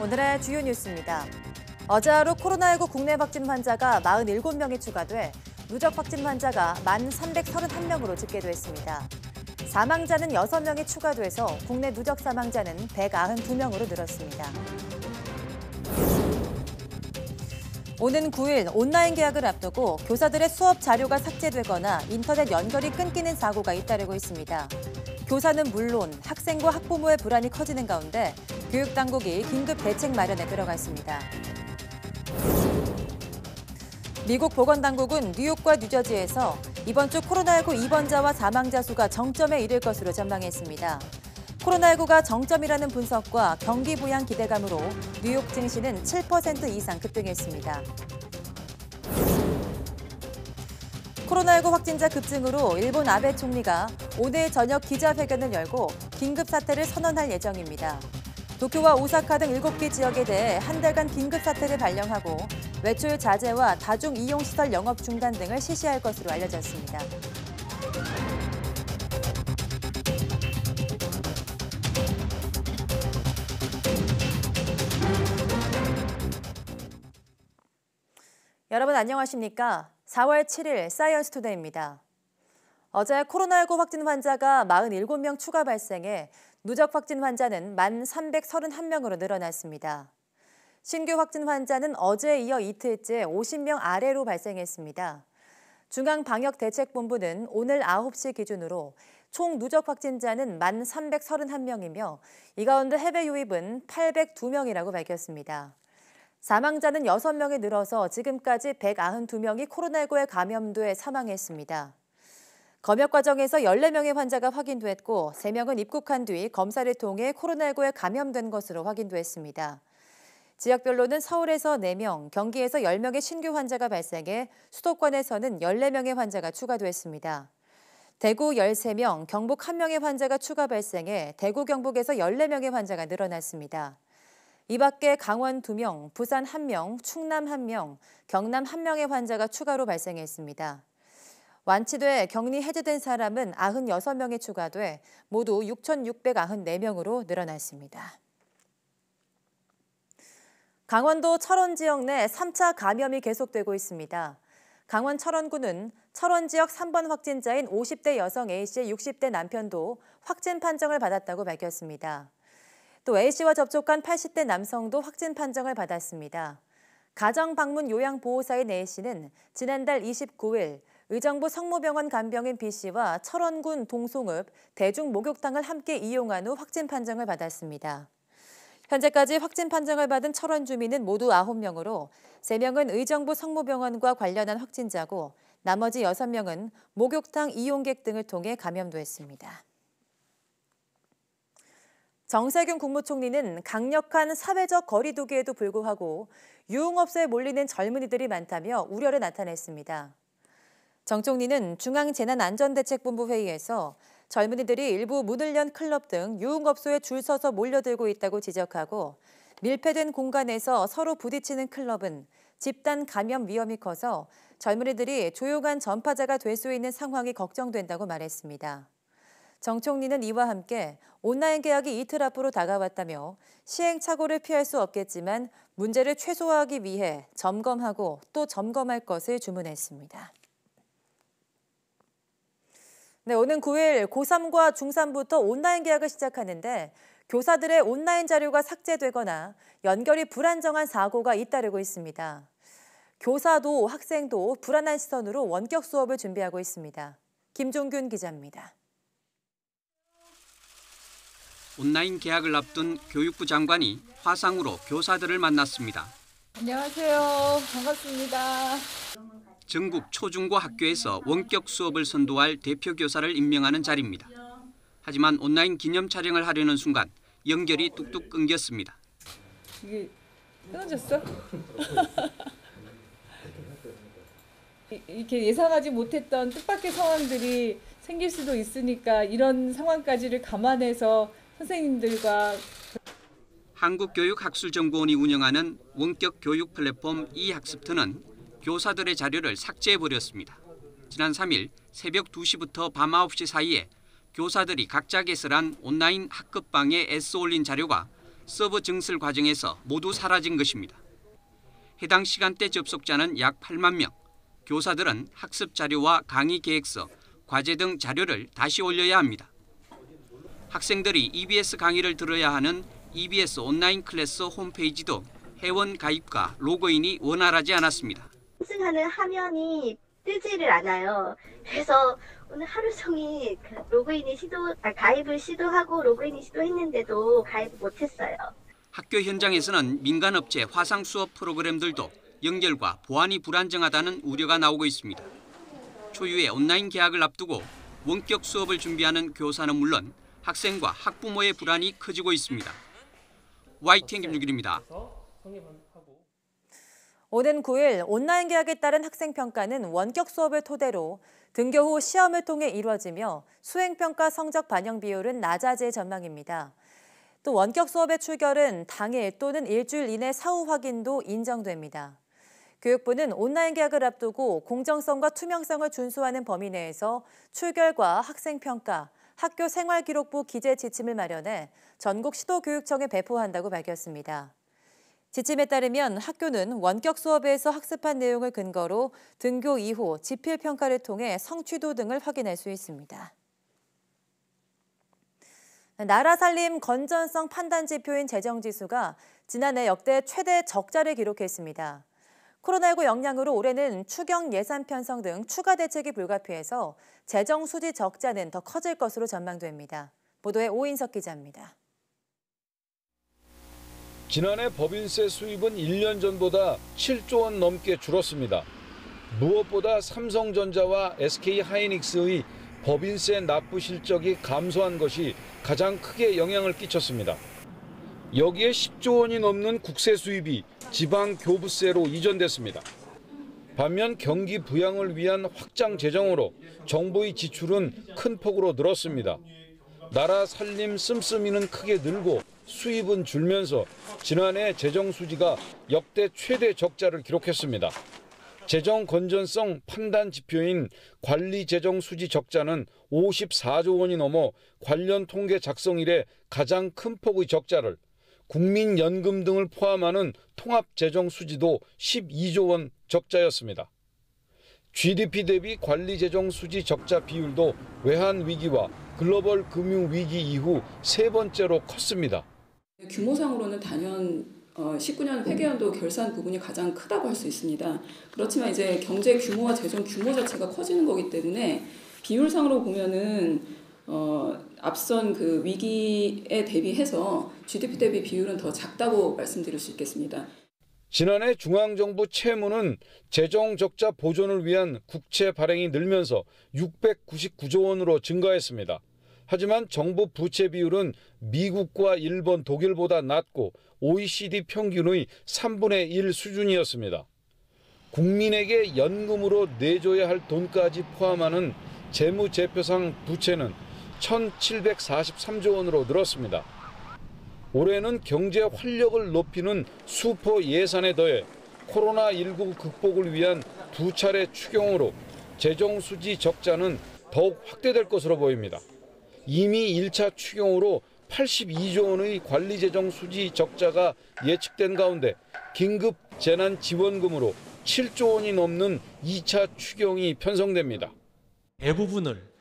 오늘의 주요 뉴스입니다. 어제 하루 코로나19 국내 확진 환자가 47명이 추가돼 누적 확진 환자가 1,331명으로 집계됐습니다. 사망자는 6명이 추가돼서 국내 누적 사망자는 192명으로 늘었습니다. 오는 9일 온라인 개학을 앞두고 교사들의 수업 자료가 삭제되거나 인터넷 연결이 끊기는 사고가 잇따르고 있습니다. 교사는 물론 학생과 학부모의 불안이 커지는 가운데 교육당국이 긴급 대책 마련에 들어갔습니다. 미국 보건당국은 뉴욕과 뉴저지에서 이번 주 코로나19 입원자와 사망자 수가 정점에 이를 것으로 전망했습니다. 코로나19가 정점이라는 분석과 경기 부양 기대감으로 뉴욕 증시는 7% 이상 급등했습니다. 코로나19 확진자 급증으로 일본 아베 총리가 오늘 저녁 기자회견을 열고 긴급 사태를 선언할 예정입니다. 도쿄와 오사카 등 7개 지역에 대해 한 달간 긴급 사태를 발령하고 외출 자제와 다중 이용시설 영업 중단 등을 실시할 것으로 알려졌습니다. 여러분 안녕하십니까? 4월 7일 사이언스 투데이입니다. 어제 코로나19 확진 환자가 47명 추가 발생해 누적 확진 환자는 1,331명으로 늘어났습니다. 신규 확진 환자는 어제에 이어 이틀째 50명 아래로 발생했습니다. 중앙방역대책본부는 오늘 9시 기준으로 총 누적 확진자는 1,331명이며 이 가운데 해외 유입은 802명이라고 밝혔습니다. 사망자는 6명이 늘어서 지금까지 192명이 코로나19에 감염돼 사망했습니다. 검역 과정에서 14명의 환자가 확인됐고 3명은 입국한 뒤 검사를 통해 코로나19에 감염된 것으로 확인됐습니다. 지역별로는 서울에서 4명, 경기에서 10명의 신규 환자가 발생해 수도권에서는 14명의 환자가 추가됐습니다. 대구 13명, 경북 1명의 환자가 추가 발생해 대구 경북에서 14명의 환자가 늘어났습니다. 이 밖에 강원 2명, 부산 1명, 충남 1명, 경남 1명의 환자가 추가로 발생했습니다. 완치돼 격리 해제된 사람은 96명이 추가돼 모두 6,694명으로 늘어났습니다. 강원도 철원 지역 내 3차 감염이 계속되고 있습니다. 강원 철원구는 철원 지역 3번 확진자인 50대 여성 A씨의 60대 남편도 확진 판정을 받았다고 밝혔습니다. 또 A씨와 접촉한 80대 남성도 확진 판정을 받았습니다. 가정방문 요양보호사인 A씨는 지난달 29일 의정부 성모병원 간병인 B씨와 철원군 동송읍 대중목욕탕을 함께 이용한 후 확진 판정을 받았습니다. 현재까지 확진 판정을 받은 철원 주민은 모두 9명으로 3명은 의정부 성모병원과 관련한 확진자고 나머지 6명은 목욕탕 이용객 등을 통해 감염됐습니다. 정세균 국무총리는 강력한 사회적 거리 두기에도 불구하고 유흥업소에 몰리는 젊은이들이 많다며 우려를 나타냈습니다. 정 총리는 중앙재난안전대책본부 회의에서 젊은이들이 일부 문을 연 클럽 등 유흥업소에 줄 서서 몰려들고 있다고 지적하고 밀폐된 공간에서 서로 부딪히는 클럽은 집단 감염 위험이 커서 젊은이들이 조용한 전파자가 될 수 있는 상황이 걱정된다고 말했습니다. 정 총리는 이와 함께 온라인 개학이 이틀 앞으로 다가왔다며 시행착오를 피할 수 없겠지만 문제를 최소화하기 위해 점검하고 또 점검할 것을 주문했습니다. 네, 오는 9일 고3과 중3부터 온라인 개학을 시작하는데 교사들의 온라인 자료가 삭제되거나 연결이 불안정한 사고가 잇따르고 있습니다. 교사도 학생도 불안한 시선으로 원격 수업을 준비하고 있습니다. 김종균 기자입니다. 온라인 개학을 앞둔 교육부 장관이 화상으로 교사들을 만났습니다. 안녕하세요. 반갑습니다. 전국 초중고 학교에서 원격 수업을 선도할 대표 교사를 임명하는 자리입니다. 하지만 온라인 기념 촬영을 하려는 순간 연결이 뚝뚝 끊겼습니다. 이게 끊어졌어? 이렇게 예상하지 못했던 뜻밖의 상황들이 생길 수도 있으니까 이런 상황까지를 감안해서 선생님들과 한국교육학술정보원이 운영하는 원격 교육 플랫폼 이학습터는 교사들의 자료를 삭제해버렸습니다. 지난 3일 새벽 2시부터 밤 9시 사이에 교사들이 각자 개설한 온라인 학급방에 애써 올린 자료가 서버 증설 과정에서 모두 사라진 것입니다. 해당 시간대 접속자는 약 8만 명. 교사들은 학습 자료와 강의 계획서, 과제 등 자료를 다시 올려야 합니다. 학생들이 EBS 강의를 들어야 하는 EBS 온라인 클래스 홈페이지도 회원 가입과 로그인이 원활하지 않았습니다. 신청하는 화면이 뜨지를 않아요. 그래서 오늘 하루 종일 가입을 시도하고 로그인을 시도했는데도 가입을 못했어요. 학교 현장에서는 민간업체 화상 수업 프로그램들도 연결과 보안이 불안정하다는 우려가 나오고 있습니다. 초유의 온라인 개학을 앞두고 원격 수업을 준비하는 교사는 물론 학생과 학부모의 불안이 커지고 있습니다. YTN 김유길입니다. 오는 9일 온라인 개학에 따른 학생평가는 원격 수업을 토대로 등교 후 시험을 통해 이루어지며 수행평가 성적 반영 비율은 낮아질 전망입니다. 또 원격 수업의 출결은 당일 또는 일주일 이내 사후 확인도 인정됩니다. 교육부는 온라인 개학을 앞두고 공정성과 투명성을 준수하는 범위 내에서 출결과 학생평가, 학교 생활기록부 기재 지침을 마련해 전국 시도교육청에 배포한다고 밝혔습니다. 지침에 따르면 학교는 원격 수업에서 학습한 내용을 근거로 등교 이후 지필평가를 통해 성취도 등을 확인할 수 있습니다. 나라 살림 건전성 판단 지표인 재정지수가 지난해 역대 최대 적자를 기록했습니다. 코로나19 영향으로 올해는 추경 예산 편성 등 추가 대책이 불가피해서 재정 수지 적자는 더 커질 것으로 전망됩니다. 보도에 오인석 기자입니다. 지난해 법인세 수입은 1년 전보다 7조 원 넘게 줄었습니다. 무엇보다 삼성전자와 SK하이닉스의 법인세 납부 실적이 감소한 것이 가장 크게 영향을 끼쳤습니다. 여기에 10조 원이 넘는 국세 수입이 지방 교부세로 이전됐습니다. 반면 경기 부양을 위한 확장 재정으로 정부의 지출은 큰 폭으로 늘었습니다. 나라 살림 씀씀이는 크게 늘고 수입은 줄면서 지난해 재정 수지가 역대 최대 적자를 기록했습니다. 재정 건전성 판단 지표인 관리 재정 수지 적자는 54조 원이 넘어 관련 통계 작성 이래 가장 큰 폭의 적자를, 국민연금 등을 포함하는 통합 재정 수지도 12조 원 적자였습니다. GDP 대비 관리 재정 수지 적자 비율도 외환 위기와 글로벌 금융 위기 이후 세 번째로 컸습니다. 규모상으로는 단연 19년 회계연도 결산 부분이 가장 크다고 할 수 있습니다. 그렇지만 이제 경제 규모와 재정 규모 자체가 커지는 거기 때문에 비율상으로 보면은 앞선 그 위기에 대비해서 GDP 대비 비율은 더 작다고 말씀드릴 수 있겠습니다. 지난해 중앙정부 채무는 재정 적자 보존을 위한 국채 발행이 늘면서 699조 원으로 증가했습니다. 하지만 정부 부채 비율은 미국과 일본, 독일보다 낮고 OECD 평균의 3분의 1 수준이었습니다. 국민에게 연금으로 내줘야 할 돈까지 포함하는 재무제표상 부채는 1,743조 원으로 늘었습니다. 올해는 경제 활력을 높이는 수포 예산에 더해 코로나19 극복을 위한 두 차례 추경으로 재정 수지 적자는 더욱 확대될 것으로 보입니다. 이미 1차 추경으로 82조 원의 관리재정 수지 적자가 예측된 가운데 긴급 재난지원금으로 7조 원이 넘는 2차 추경이 편성됩니다. 대부분을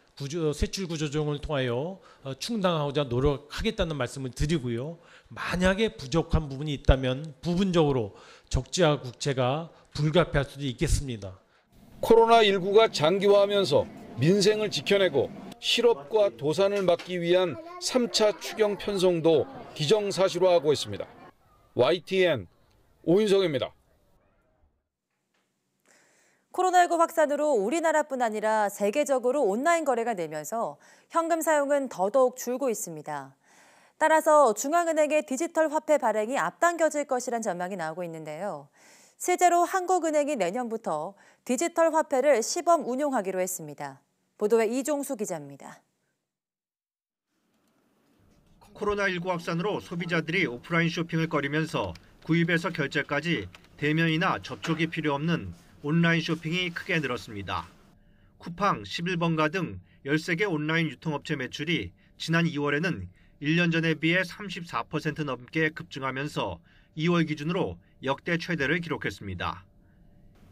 세출 구조조정을 통하여 충당하고자 노력하겠다는 말씀을 드리고요. 만약에 부족한 부분이 있다면 부분적으로 적자 국채가 불가피할 수도 있겠습니다. 코로나19가 장기화하면서 민생을 지켜내고 실업과 도산을 막기 위한 3차 추경 편성도 기정사실화하고 있습니다. YTN 오인성입니다. 코로나19 확산으로 우리나라뿐 아니라 세계적으로 온라인 거래가 늘면서 현금 사용은 더더욱 줄고 있습니다. 따라서 중앙은행의 디지털 화폐 발행이 앞당겨질 것이란 전망이 나오고 있는데요. 실제로 한국은행이 내년부터 디지털 화폐를 시범 운용하기로 했습니다. 보도에 이종수 기자입니다. 코로나19 확산으로 소비자들이 오프라인 쇼핑을 꺼리면서 구입에서 결제까지 대면이나 접촉이 필요 없는 온라인 쇼핑이 크게 늘었습니다. 쿠팡, 11번가 등 13개 온라인 유통업체 매출이 지난 2월에는 1년 전에 비해 34% 넘게 급증하면서 2월 기준으로 역대 최대를 기록했습니다.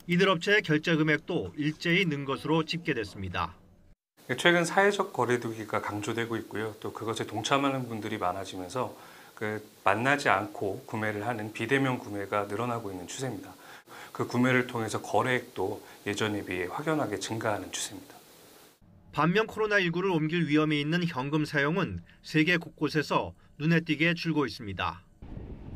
이들 업체의 결제 금액도 일제히 는 것으로 집계됐습니다. 최근 사회적 거리두기가 강조되고 있고요. 또 그것에 동참하는 분들이 많아지면서 만나지 않고 구매를 하는 비대면 구매가 늘어나고 있는 추세입니다. 그 구매를 통해서 거래액도 예전에 비해 확연하게 증가하는 추세입니다. 반면 코로나19를 옮길 위험이 있는 현금 사용은 세계 곳곳에서 눈에 띄게 줄고 있습니다.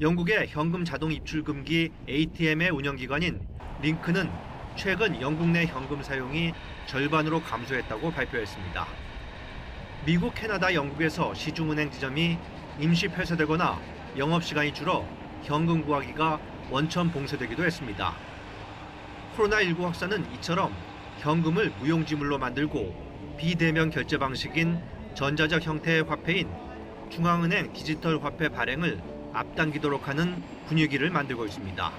영국의 현금 자동 입출 금기 ATM의 운영기관인 링크는 최근 영국 내 현금 사용이 절반으로 감소했다고 발표했습니다. 미국, 캐나다, 영국에서 시중은행 지점이 임시 폐쇄되거나 영업시간이 줄어 현금 구하기가 원천 봉쇄되기도 했습니다. 코로나19 확산은 이처럼 현금을 무용지물로 만들고 비대면 결제 방식인 전자적 형태의 화폐인 중앙은행 디지털 화폐 발행을 앞당기도록 하는 분위기를 만들고 있습니다.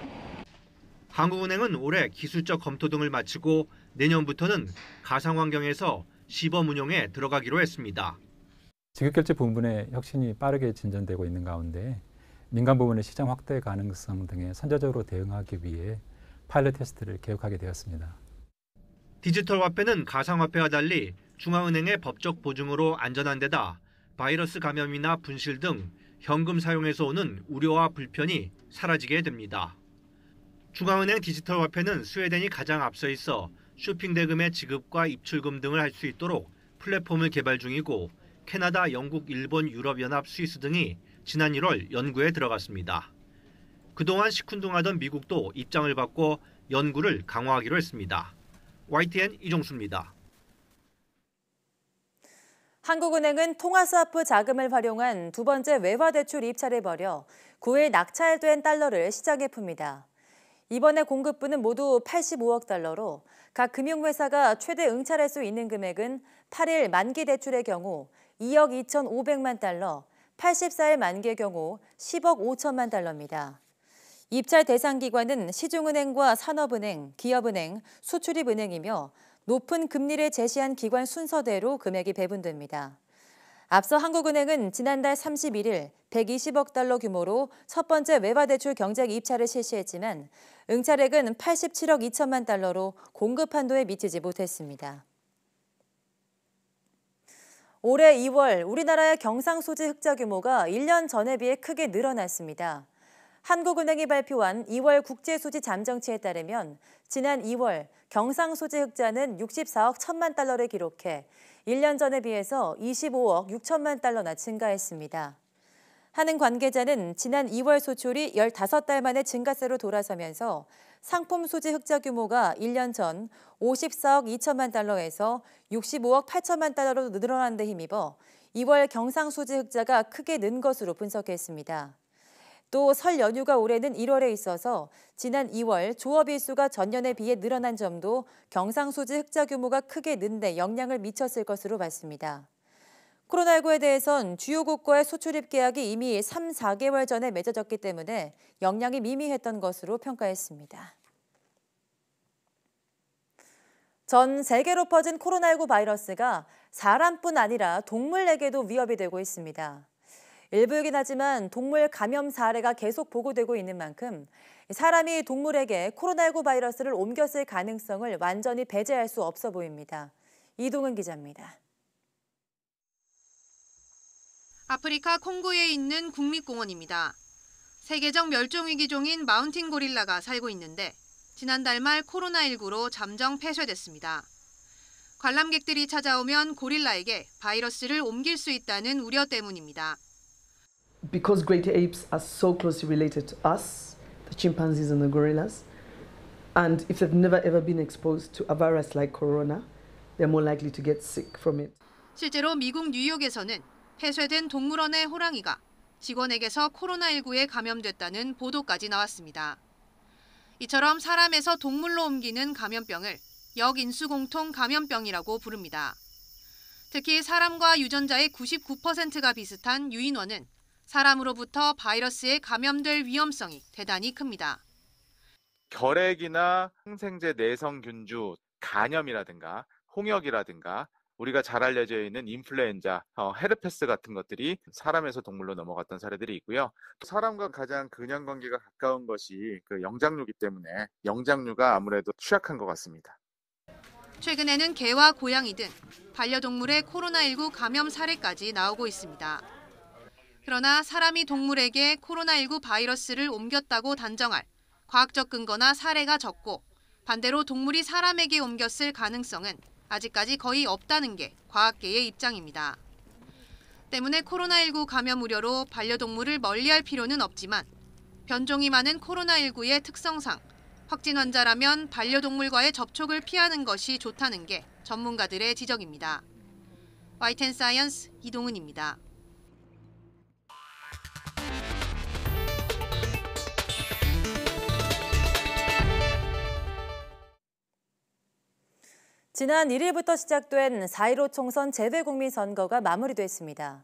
한국은행은 올해 기술적 검토 등을 마치고 내년부터는 가상환경에서 시범 운용에 들어가기로 했습니다. 지급결제 부분의 혁신이 빠르게 진전되고 있는 가운데 민간 부문의 시장 확대 가능성 등에 선제적으로 대응하기 위해 파일럿 테스트를 계획하게 되었습니다. 디지털 화폐는 가상화폐와 달리 중앙은행의 법적 보증으로 안전한 데다 바이러스 감염이나 분실 등 현금 사용에서 오는 우려와 불편이 사라지게 됩니다. 중앙은행 디지털 화폐는 스웨덴이 가장 앞서 있어 쇼핑 대금의 지급과 입출금 등을 할 수 있도록 플랫폼을 개발 중이고 캐나다, 영국, 일본, 유럽연합, 스위스 등이 지난 1월 연구에 들어갔습니다. 그동안 시큰둥하던 미국도 입장을 바꿔 연구를 강화하기로 했습니다. YTN 이종수입니다. 한국은행은 통화스와프 자금을 활용한 두 번째 외화대출 입찰을 벌여 9일 낙찰된 달러를 시장에 풉니다. 이번에 공급분은 모두 85억 달러로 각 금융회사가 최대 응찰할 수 있는 금액은 8일 만기 대출의 경우 2억 2,500만 달러, 84일 만기의 경우 10억 5천만 달러입니다. 입찰 대상 기관은 시중은행과 산업은행, 기업은행, 수출입은행이며 높은 금리를 제시한 기관 순서대로 금액이 배분됩니다. 앞서 한국은행은 지난달 31일 120억 달러 규모로 첫 번째 외화대출 경쟁 입찰을 실시했지만 응찰액은 87억 2천만 달러로 공급 한도에 미치지 못했습니다. 올해 2월 우리나라의 경상수지 흑자 규모가 1년 전에 비해 크게 늘어났습니다. 한국은행이 발표한 2월 국제수지 잠정치에 따르면 지난 2월 경상수지 흑자는 64억 1천만 달러를 기록해 1년 전에 비해서 25억 6천만 달러나 증가했습니다. 하는 관계자는 지난 2월 수출이 15달 만에 증가세로 돌아서면서 상품 수지 흑자 규모가 1년 전 54억 2천만 달러에서 65억 8천만 달러로 늘어난 데 힘입어 2월 경상수지 흑자가 크게 는 것으로 분석했습니다. 또 설 연휴가 올해는 1월에 있어서 지난 2월 조업 일수가 전년에 비해 늘어난 점도 경상수지 흑자 규모가 크게 는 데 영향을 미쳤을 것으로 봤습니다. 코로나19에 대해선 주요국과의 수출입 계약이 이미 3, 4개월 전에 맺어졌기 때문에 영향이 미미했던 것으로 평가했습니다. 전 세계로 퍼진 코로나19 바이러스가 사람뿐 아니라 동물에게도 위협이 되고 있습니다. 일부이긴 하지만 동물 감염 사례가 계속 보고되고 있는 만큼 사람이 동물에게 코로나19 바이러스를 옮겼을 가능성을 완전히 배제할 수 없어 보입니다. 이동은 기자입니다. 아프리카 콩고에 있는 국립공원입니다. 세계적 멸종위기종인 마운틴 고릴라가 살고 있는데 지난달 말 코로나19로 잠정 폐쇄됐습니다. 관람객들이 찾아오면 고릴라에게 바이러스를 옮길 수 있다는 우려 때문입니다. Because great apes are so closely related to us, the chimpanzees and the gorillas, and if they've never ever been exposed to a virus like corona, they're more likely to get sick from it. 실제로 미국 뉴욕에서는 폐쇄된 동물원의 호랑이가 직원에게서 코로나19에 감염됐다는 보도까지 나왔습니다. 이처럼 사람에서 동물로 옮기는 감염병을 역인수공통 감염병이라고 부릅니다. 특히 사람과 유전자의 99%가 비슷한 유인원은 사람으로부터 바이러스에 감염될 위험성이 대단히 큽니다. 결핵이나 항생제 내성균주, 간염이라든가 홍역이라든가 우리가 잘 알려져 있는 인플루엔자, 헤르페스 같은 것들이 사람에서 동물로 넘어갔던 사례들이 있고요. 사람과 가장 근연관계가 가까운 것이 그 영장류이기 때문에 영장류가 아무래도 취약한 것 같습니다. 최근에는 개와 고양이 등 반려동물의 코로나19 감염 사례까지 나오고 있습니다. 그러나 사람이 동물에게 코로나19 바이러스를 옮겼다고 단정할 과학적 근거나 사례가 적고 반대로 동물이 사람에게 옮겼을 가능성은 아직까지 거의 없다는 게 과학계의 입장입니다. 때문에 코로나19 감염 우려로 반려동물을 멀리할 필요는 없지만 변종이 많은 코로나19의 특성상 확진 환자라면 반려동물과의 접촉을 피하는 것이 좋다는 게 전문가들의 지적입니다. YTN 사이언스 이동은입니다. 지난 1일부터 시작된 4.15 총선 재외국민 선거가 마무리됐습니다.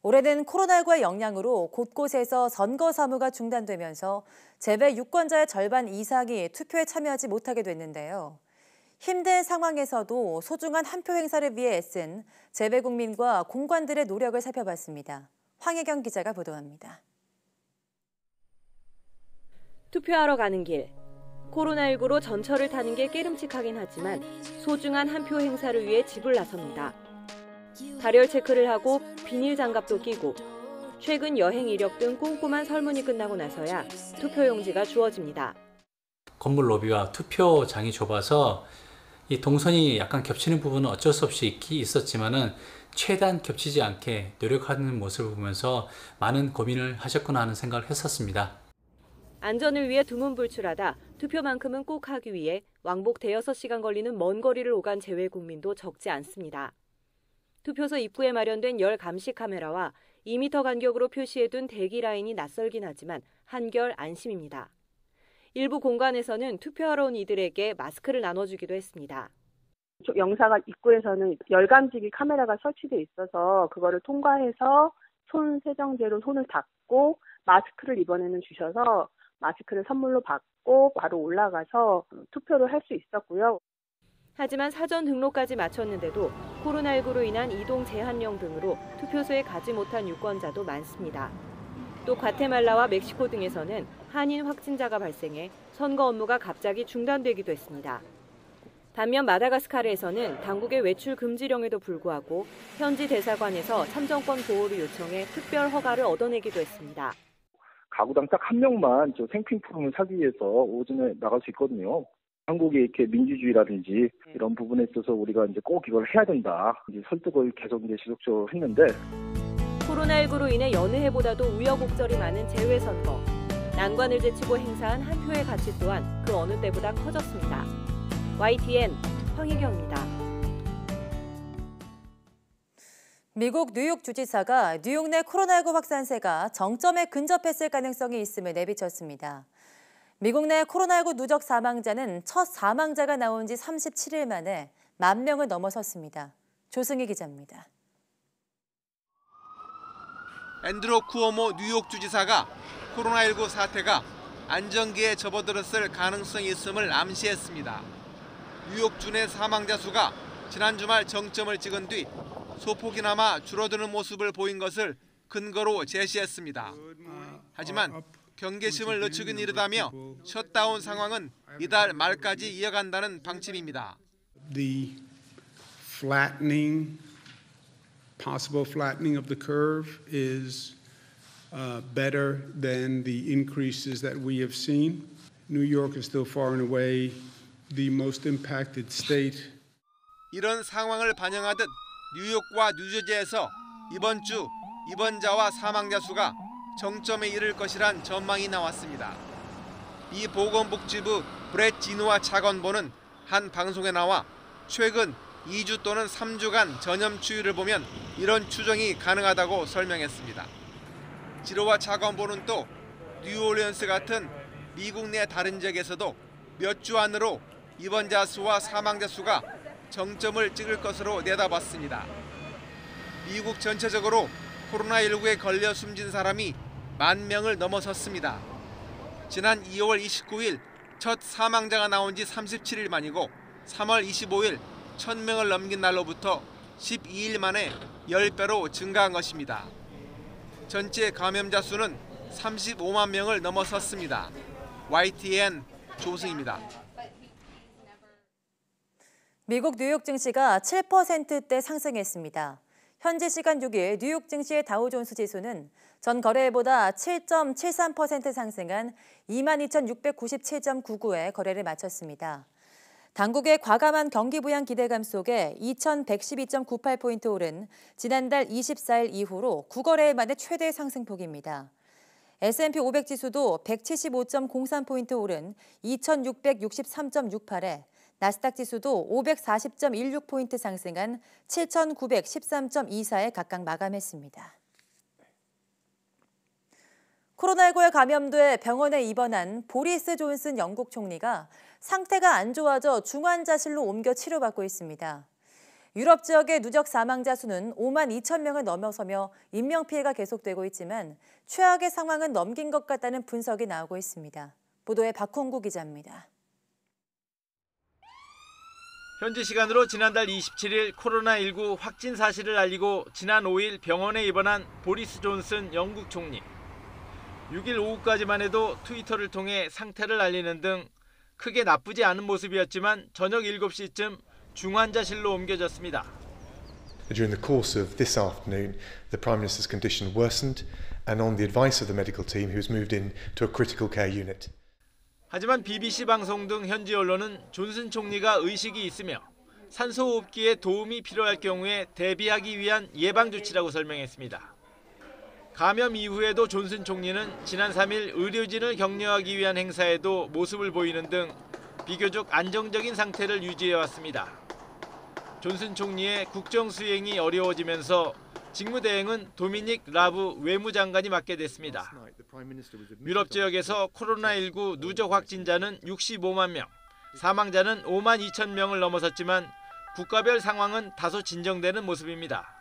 올해는 코로나19의 영향으로 곳곳에서 선거 사무가 중단되면서 재외 유권자의 절반 이상이 투표에 참여하지 못하게 됐는데요. 힘든 상황에서도 소중한 한 표 행사를 위해 애쓴 재외국민과 공관들의 노력을 살펴봤습니다. 황혜경 기자가 보도합니다. 투표하러 가는 길. 코로나19로 전철을 타는 게 깨름칙하긴 하지만 소중한 한 표 행사를 위해 집을 나섭니다. 발열 체크를 하고 비닐 장갑도 끼고 최근 여행 이력 등 꼼꼼한 설문이 끝나고 나서야 투표용지가 주어집니다. 건물 로비와 투표장이 좁아서 이 동선이 약간 겹치는 부분은 어쩔 수 없이 있었지만은 최대한 겹치지 않게 노력하는 모습을 보면서 많은 고민을 하셨구나 하는 생각을 했었습니다. 안전을 위해 두문불출하다 투표만큼은 꼭 하기 위해 왕복 대여섯 시간 걸리는 먼 거리를 오간 재외국민도 적지 않습니다. 투표소 입구에 마련된 열 감시 카메라와 2m 간격으로 표시해둔 대기 라인이 낯설긴 하지만 한결 안심입니다. 일부 공간에서는 투표하러 온 이들에게 마스크를 나눠주기도 했습니다. 영사관 입구에서는 열감지기 카메라가 설치돼 있어서 그거를 통과해서 손 세정제로 손을 닦고 마스크를 이번에는 주셔서 마스크를 선물로 받고 바로 올라가서 투표를 할 수 있었고요. 하지만 사전 등록까지 마쳤는데도 코로나19로 인한 이동 제한령 등으로 투표소에 가지 못한 유권자도 많습니다. 또 과테말라와 멕시코 등에서는 한인 확진자가 발생해 선거 업무가 갑자기 중단되기도 했습니다. 반면 마다가스카르에서는 당국의 외출 금지령에도 불구하고 현지 대사관에서 참정권 보호를 요청해 특별 허가를 얻어내기도 했습니다. 가구당 딱 한 명만 저 생필품을 사기 위해서 오전에 나갈 수 있거든요. 한국의 이렇게 민주주의라든지 이런 부분에 있어서 우리가 이제 꼭 이걸 해야 된다. 이제 설득을 계속 이제 지속적으로 했는데 코로나19로 인해 여느 해보다도 우여곡절이 많은 재외선거. 난관을 제치고 행사한 한 표의 가치 또한 그 어느 때보다 커졌습니다. YTN 황혜경입니다. 미국 뉴욕 주지사가 뉴욕 내 코로나19 확산세가 정점에 근접했을 가능성이 있음을 내비쳤습니다. 미국 내 코로나19 누적 사망자는 첫 사망자가 나온 지 37일 만에 10,000명을 넘어섰습니다. 조승희 기자입니다. 앤드루 쿠오모 뉴욕 주지사가 코로나19 사태가 안정기에 접어들었을 가능성이 있음을 암시했습니다. 뉴욕 주내 사망자 수가 지난 주말 정점을 찍은 뒤 소폭이나마 줄어드는 모습을 보인 것을 근거로 제시했습니다. 하지만 경계심을 늦추긴 이르다며 셧다운 상황은 이달 말까지 이어간다는 방침입니다. The possible flattening of the curve is better than the increases that we have seen. New York is still far and away the most impacted state. 이런 상황을 반영하듯 뉴욕과 뉴저지에서 이번 주 입원자와 사망자 수가 정점에 이를 것이란 전망이 나왔습니다. 미 보건복지부 브렛 지누아 차관보는 한 방송에 나와 최근 2주 또는 3주간 전염 추이를 보면 이런 추정이 가능하다고 설명했습니다. 지로와 차관보는 또 뉴올리언스 같은 미국 내 다른 지역에서도 몇 주 안으로 입원자 수와 사망자 수가 정점을 찍을 것으로 내다봤습니다. 미국 전체적으로 코로나19에 걸려 숨진 사람이 10,000명을 넘어섰습니다. 지난 2월 29일 첫 사망자가 나온 지 37일 만이고 3월 25일 1,000명을 넘긴 날로부터 12일 만에 10배로 증가한 것입니다. 전체 감염자 수는 35만 명을 넘어섰습니다. YTN 조승입니다. 미국 뉴욕 증시가 7%대 상승했습니다. 현지 시간 6일 뉴욕 증시의 다우존스 지수는 전 거래일보다 7.73% 상승한 22,697.99에 거래를 마쳤습니다. 당국의 과감한 경기 부양 기대감 속에 2,112.98포인트 오른 지난달 24일 이후로 9거래일 만에 최대 상승폭입니다. S&P 500 지수도 175.03포인트 오른 2,663.68에 나스닥 지수도 540.16포인트 상승한 7,913.24에 각각 마감했습니다. 코로나19에 감염돼 병원에 입원한 보리스 존슨 영국 총리가 상태가 안 좋아져 중환자실로 옮겨 치료받고 있습니다. 유럽 지역의 누적 사망자 수는 5만 2천 명을 넘어서며 인명피해가 계속되고 있지만 최악의 상황은 넘긴 것 같다는 분석이 나오고 있습니다. 보도에 박홍구 기자입니다. 현지 시간으로 지난달 27일 코로나19 확진 사실을 알리고 지난 5일 병원에 입원한 보리스 존슨 영국 총리. 6일 오후까지만 해도 트위터를 통해 상태를 알리는 등 크게 나쁘지 않은 모습이었지만 저녁 7시쯤 중환자실로 옮겨졌습니다. During the course of this afternoon, the Prime Minister's condition worsened, and on the advice of the medical team, he was moved into a critical care unit. 하지만 BBC 방송 등 현지 언론은 존슨 총리가 의식이 있으며 산소호흡기에 도움이 필요할 경우에 대비하기 위한 예방 조치라고 설명했습니다. 감염 이후에도 존슨 총리는 지난 3일 의료진을 격려하기 위한 행사에도 모습을 보이는 등 비교적 안정적인 상태를 유지해왔습니다. 존슨 총리의 국정 수행이 어려워지면서 직무대행은 도미닉 라브 외무장관이 맡게 됐습니다. 유럽 지역에서 코로나19 누적 확진자는 65만 명, 사망자는 5만 2천 명을 넘어섰지만 국가별 상황은 다소 진정되는 모습입니다.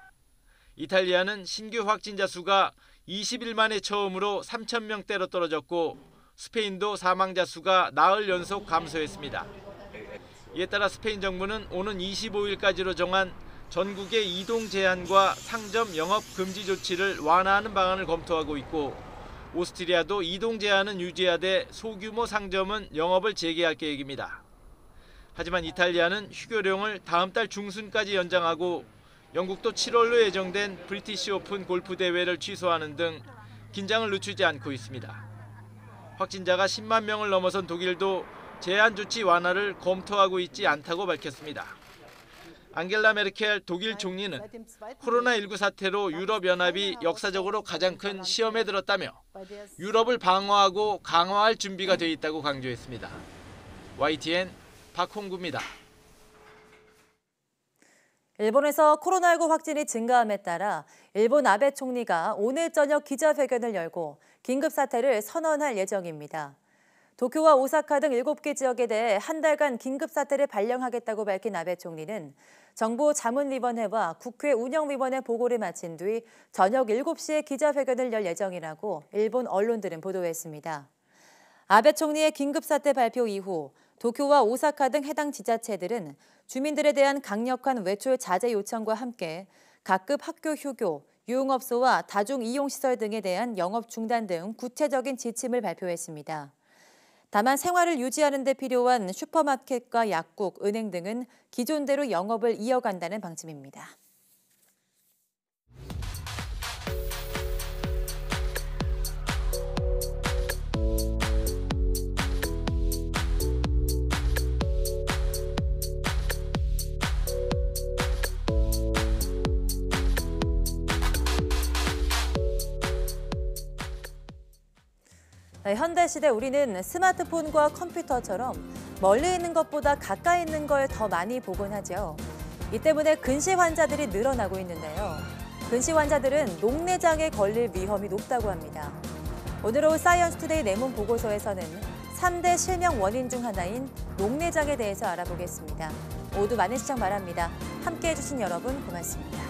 이탈리아는 신규 확진자 수가 20일 만에 처음으로 3천 명대로 떨어졌고 스페인도 사망자 수가 나흘 연속 감소했습니다. 이에 따라 스페인 정부는 오는 25일까지로 정한 전국의 이동 제한과 상점 영업 금지 조치를 완화하는 방안을 검토하고 있고 오스트리아도 이동 제한은 유지하되 소규모 상점은 영업을 재개할 계획입니다. 하지만 이탈리아는 휴교령을 다음 달 중순까지 연장하고 영국도 7월로 예정된 브리티시 오픈 골프 대회를 취소하는 등 긴장을 늦추지 않고 있습니다. 확진자가 10만 명을 넘어선 독일도 제한 조치 완화를 검토하고 있지 않다고 밝혔습니다. 앙겔라 메르켈 독일 총리는 코로나19 사태로 유럽연합이 역사적으로 가장 큰 시험에 들었다며 유럽을 방어하고 강화할 준비가 돼 있다고 강조했습니다. YTN 박홍구입니다. 일본에서 코로나19 확진이 증가함에 따라 일본 아베 총리가 오늘 저녁 기자회견을 열고 긴급 사태를 선언할 예정입니다. 도쿄와 오사카 등 7개 지역에 대해 한 달간 긴급 사태를 발령하겠다고 밝힌 아베 총리는 정부 자문위원회와 국회 운영위원회 보고를 마친 뒤 저녁 7시에 기자회견을 열 예정이라고 일본 언론들은 보도했습니다. 아베 총리의 긴급 사태 발표 이후 도쿄와 오사카 등 해당 지자체들은 주민들에 대한 강력한 외출 자제 요청과 함께 각급 학교 휴교, 유흥업소와 다중이용시설 등에 대한 영업 중단 등 구체적인 지침을 발표했습니다. 다만 생활을 유지하는 데 필요한 슈퍼마켓과 약국, 은행 등은 기존대로 영업을 이어간다는 방침입니다. 현대시대 우리는 스마트폰과 컴퓨터처럼 멀리 있는 것보다 가까이 있는 걸 더 많이 보곤 하죠. 이 때문에 근시 환자들이 늘어나고 있는데요. 근시 환자들은 녹내장에 걸릴 위험이 높다고 합니다. 오늘 오후 사이언스투데이 내문 보고서에서는 3대 실명 원인 중 하나인 녹내장에 대해서 알아보겠습니다. 모두 많은 시청 바랍니다. 함께해 주신 여러분 고맙습니다.